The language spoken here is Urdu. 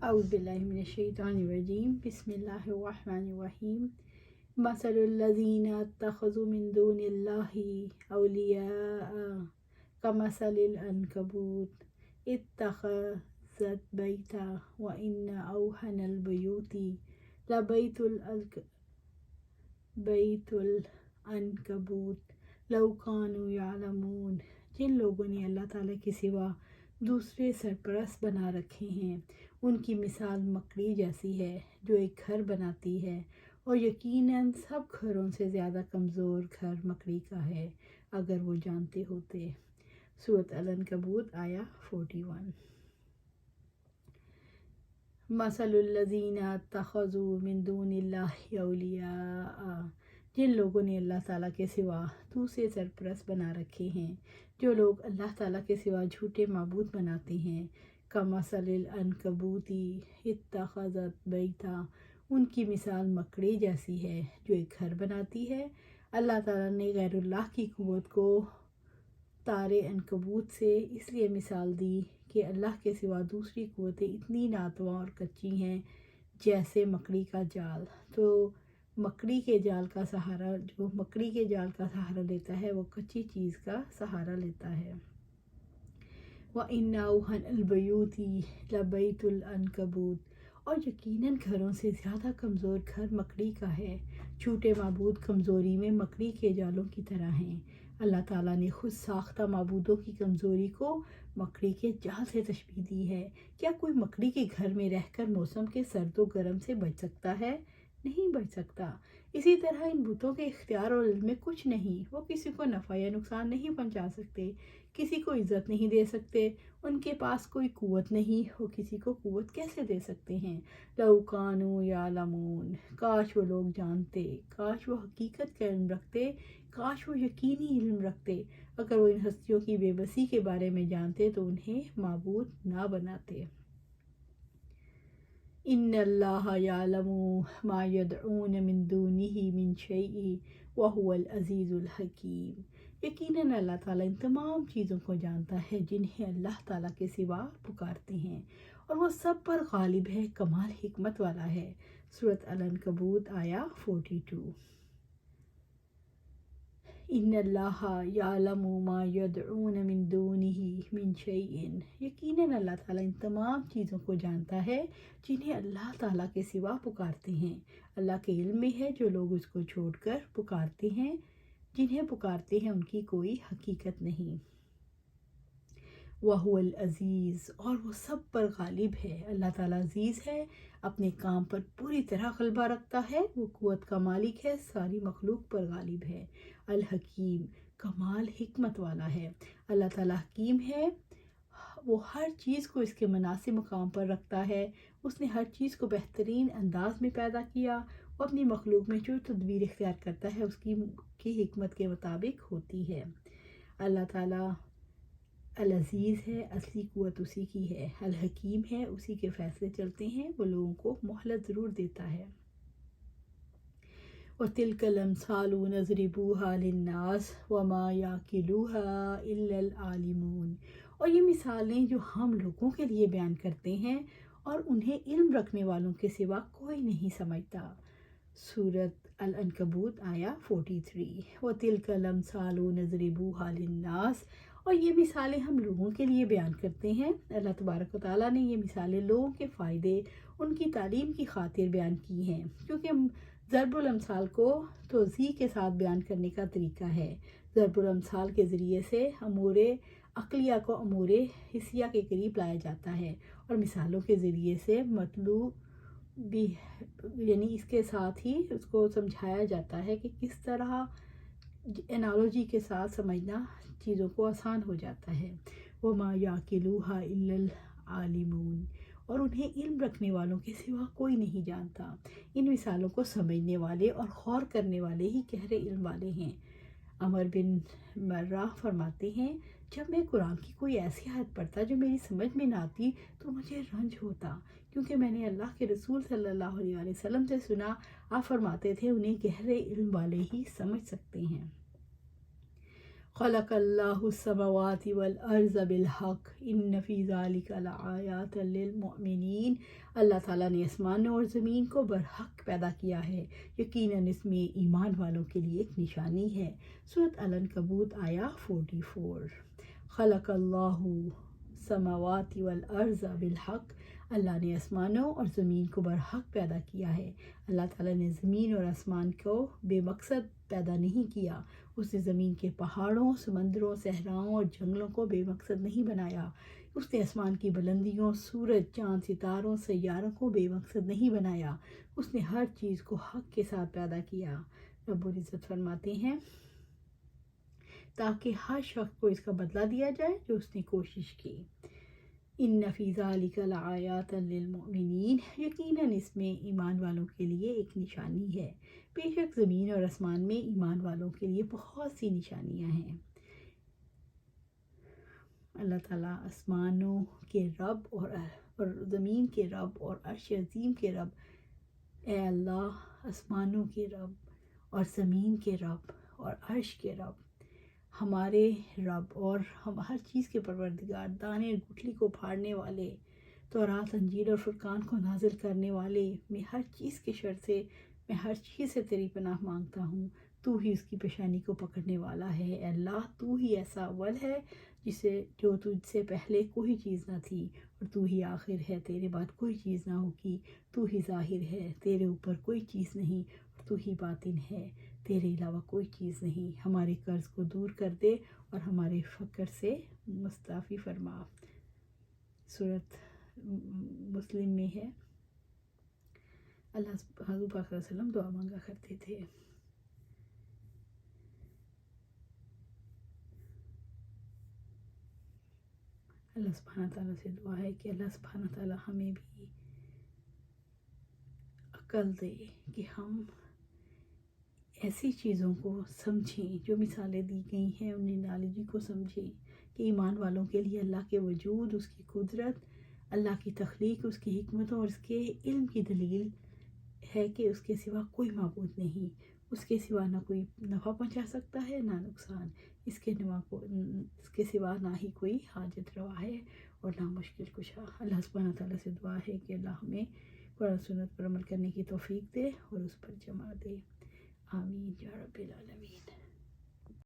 اعوذ باللہ من الشیطان الرجیم بسم اللہ الرحمن الرحیم مثل الذین اتخذوا من دون اللہ اولیاء کمثل العنکبوت اتخذت بیتا وان اوہن البیوت بیت العنکبوت لو کانوا یعلمون۔ جن لوگوں نے اللہ تعالیٰ کے سوا دوسرے سرپرست بنا رکھے ہیں ان کی مثال مکڑی جیسی ہے جو ایک گھر بناتی ہے، اور یقیناً سب گھروں سے زیادہ کمزور گھر مکڑی کا ہے اگر وہ جانتے ہوتے۔ سورۃ العنکبوت آیا 41۔ مثل الذین اتخذوا من دون اللہ اولیاء، جن لوگوں نے اللہ تعالیٰ کے سوا دوسرے سرپرست بنا رکھے ہیں، جو لوگ اللہ تعالیٰ کے سوا جھوٹے معبود بناتے ہیں، کمثل العنکبوت اتخذت بیتا، ان کی مثال مکڑی جیسی ہے جو ایک گھر بناتی ہے۔ اللہ تعالیٰ نے غیر اللہ کی قوت کو تار عنکبوت سے اس لیے مثال دی کہ اللہ کے سوا دوسری قوتیں اتنی ناتواں اور کچی ہیں جیسے مکڑی کا جال، تو مکڑی کے جال کا سہارا، جو مکڑی کے جال کا سہارا لیتا ہے وہ کچی چیز کا سہارا لیتا ہے۔ وَإِنَّ أَوْهَنَ الْبُيُوتِ لَبَيْتُ الْعَنْكَبُوتِ، اور یقیناً گھروں سے زیادہ کمزور گھر مکڑی کا ہے۔ جھوٹے معبود کمزوری میں مکڑی کے جالوں کی طرح ہیں۔ اللہ تعالیٰ نے خود ساختہ معبودوں کی کمزوری کو مکڑی کے جال سے تشبیہ دی ہے۔ کیا کوئی مکڑی کے گھر میں رہ کر موسم کے سرد و گرم سے بچ سکتا ہے؟ نہیں بچ سکتا۔ اسی طرح ان بتوں کے اختیار اور علم میں کچھ نہیں، وہ کسی کو نفع یا نقصان نہیں پہنچا سکتے، کسی کو عزت نہیں دے سکتے، ان کے پاس کوئی قوت نہیں، وہ کسی کو قوت کیسے دے سکتے ہیں۔ لو کانوا یعلمون، کاش وہ لوگ جانتے، کاش وہ حقیقت کا علم رکھتے، کاش وہ یقینی علم رکھتے۔ اگر وہ ان ہستیوں کی بے بسی کے بارے میں جانتے تو انہیں معبود نہ بناتے۔ ان اللہ یعلم ما یدعون من دونہ من شیء وہو العزیز الحکیم، یقیناً اللہ تعالیٰ ان تمام چیزوں کو جانتا ہے جنہیں اللہ تعالیٰ کے سوا پکارتے ہیں، اور وہ سب پر غالب ہے، کمال حکمت والا ہے۔ سورۃ العنکبوت آیا 42۔ ان اللہ یعلم ما یدعون من دونہ من شیء، یقیناً اللہ تعالیٰ ان تمام چیزوں کو جانتا ہے جنہیں اللہ تعالیٰ کے سوا پکارتے ہیں۔ اللہ کے علم میں ہے جو لوگ اس کو چھوڑ کر پکارتے ہیں، جنہیں پکارتے ہیں ان کی کوئی حقیقت نہیں۔ وَهُوَ الْعَزِيزُ، اور وہ سب پر غالب ہے۔ اللہ تعالیٰ عزیز ہے، اپنے کام پر پوری طرح غلبہ رکھتا ہے، وہ قوت کا مالک ہے، ساری مخلوق پر غالب ہے۔ الحکیم، کمال حکمت والا ہے۔ اللہ تعالیٰ حکیم ہے، وہ ہر چیز کو اس کے مناسب مقام پر رکھتا ہے۔ اس نے ہر چیز کو بہترین انداز میں پیدا کیا، وہ اپنی مخلوق میں جو تدبیر اختیار کرتا ہے اس کی حکمت کے مطابق ہوتی ہے۔ اللہ تعالیٰ العزیز ہے، اصلی قوت اسی کی ہے، الحکیم ہے، اسی کے فیصلے چلتے ہیں، وہ لوگوں کو مہلت ضرور دیتا ہے۔ وَتِلْكَ الْأَمْثَالُ نَضْرِبُوهَا لِلنَّاسِ وَمَا يَعْقِلُوهَا إِلَّا الْعَالِمُونَ، اور یہ مثالیں جو ہم لوگوں کے لیے بیان کرتے ہیں اور انہیں علم رکھنے والوں کے سوا کوئی نہیں سمجھتا۔ سورۃ العنکبوت آیا 43۔ وَتِلْكَ الْأَمْثَالُ نَضْرِبُوهَا لِلنَّاسِ، اور یہ مثالیں ہم لوگوں کے لیے بیان کرتے ہیں۔ اللہ تبارک و تعالیٰ نے یہ مثالیں لوگوں کے فائدے، ان کی تعلیم کی خاطر بیان کی ہیں، کیونکہ ضرب الامثال کو توضیح کے ساتھ بیان کرنے کا طریقہ ہے۔ ضرب الامثال کے ذریعے سے امور عقلیہ کو امور حسیہ کے قریب لایا جاتا ہے، اور مثالوں کے ذریعے سے مطلوب بھی، یعنی اس کے ساتھ ہی اس کو سمجھایا جاتا ہے کہ کس طرح انالوجی کے ساتھ سمجھنا چیزوں کو آسان ہو جاتا ہے۔ وَمَا يَعْقِلُوهَا إِلَّا الْعَالِمُونَ، اور انہیں علم رکھنے والوں کے سوا کوئی نہیں جانتا۔ ان مثالوں کو سمجھنے والے اور غور کرنے والے ہی گہرے علم والے ہیں۔ عمر بن مرہ فرماتے ہیں، جب میں قرآن کی کوئی ایسی آیت پڑھتا جو میری سمجھ میں نہ آتی تو مجھے رنج ہوتا، کیونکہ میں نے اللہ کے رسول صلی اللہ علیہ وسلم سے سنا، آپ فرماتے تھے انہیں گہرے علم والے ہی سمجھ سکتے ہیں۔ خلق اللہ السماوات والارض بالحق ان فی ذلک لآیات للمؤمنین۔ اللہ تعالیٰ نے آسمانوں اور زمین کو برحق پیدا کیا ہے، یقیناً اس میں ایمان والوں کے لیے ایک نشانی ہے۔ سورۃ العنکبوت آیا 44۔ خلق اللہ السماوات والارض بالحق، اللہ نے آسمانوں اور زمین کو برحق پیدا کیا ہے۔ اللہ تعالیٰ نے زمین اور آسمان کو بے مقصد پیدا نہیں کیا۔ اس نے زمین کے پہاڑوں، سمندروں، صحراؤں اور جنگلوں کو بے مقصد نہیں بنایا۔ اس نے آسمان کی بلندیوں، سورج، چاند، ستاروں، سیاروں کو بے مقصد نہیں بنایا۔ اس نے ہر چیز کو حق کے ساتھ پیدا کیا۔ رب العزت فرماتے ہیں تاکہ ہر شخص کو اس کا بدلہ دیا جائے جو اس نے کوشش کی۔ ان فی ذلک لآیات للمؤمنین، یقیناً اس میں ایمان والوں کے لیے ایک نشانی ہے۔ بے شک زمین اور آسمان میں ایمان والوں کے لیے بہت سی نشانیاں ہیں۔ اللہ تعالیٰ آسمانوں کے رب اور زمین کے رب اور عرش عظیم کے رب، اے اللہ آسمانوں کے رب اور زمین کے رب اور عرش کے رب، ہمارے رب اور ہم ہر چیز کے پروردگار، دانے گٹھلی کو پھاڑنے والے، تورات، انجیل اور فرقان کو نازل کرنے والے، میں ہر چیز کے شر سے، میں ہر چیز سے تیری پناہ مانگتا ہوں۔ تو ہی اس کی پیشانی کو پکڑنے والا ہے۔ اے اللہ تو ہی ایسا اول ہے جو تجھ سے پہلے کوئی چیز نہ تھی، اور تو ہی آخر ہے، تیرے بعد کوئی چیز نہ ہوگی۔ تو ہی ظاہر ہے، تیرے اوپر کوئی چیز نہیں، اور تو ہی باطن ہے، تیرے علاوہ کوئی چیز نہیں۔ ہمارے قرض کو دور کر دے اور ہمارے فقر سے مستعفی فرما۔ سورۃ مسلم میں ہے، اللہ حضور پاک صلی اللہ علیہ وسلم دعا مانگا کرتے تھے۔ اللہ سبحانہ تعالیٰ سے دعا ہے کہ اللہ سبحانہ تعالیٰ ہمیں بھی عقل دے کہ ہم ایسی چیزوں کو سمجھیں جو مثالیں دی گئی ہیں، ان انالوجی کو سمجھیں کہ ایمان والوں کے لیے اللہ کے وجود، اس کی قدرت، اللہ کی تخلیق، اس کی حکمتوں اور اس کے علم کی دلیل ہے کہ اس کے سوا کوئی معبود نہیں، اس کے سوا نہ کوئی نفع پہنچا سکتا ہے نہ نقصان، اس کے سوا نہ ہی کوئی حاجت روا ہے اور نہ مشکل کشا۔ اللہ سبحانہ تعالیٰ سے دعا ہے کہ اللہ ہمیں قرآن سنت پر عمل کرنے کی توفیق دے اور اس پر جمع دے۔ آمین یا رب العالمین۔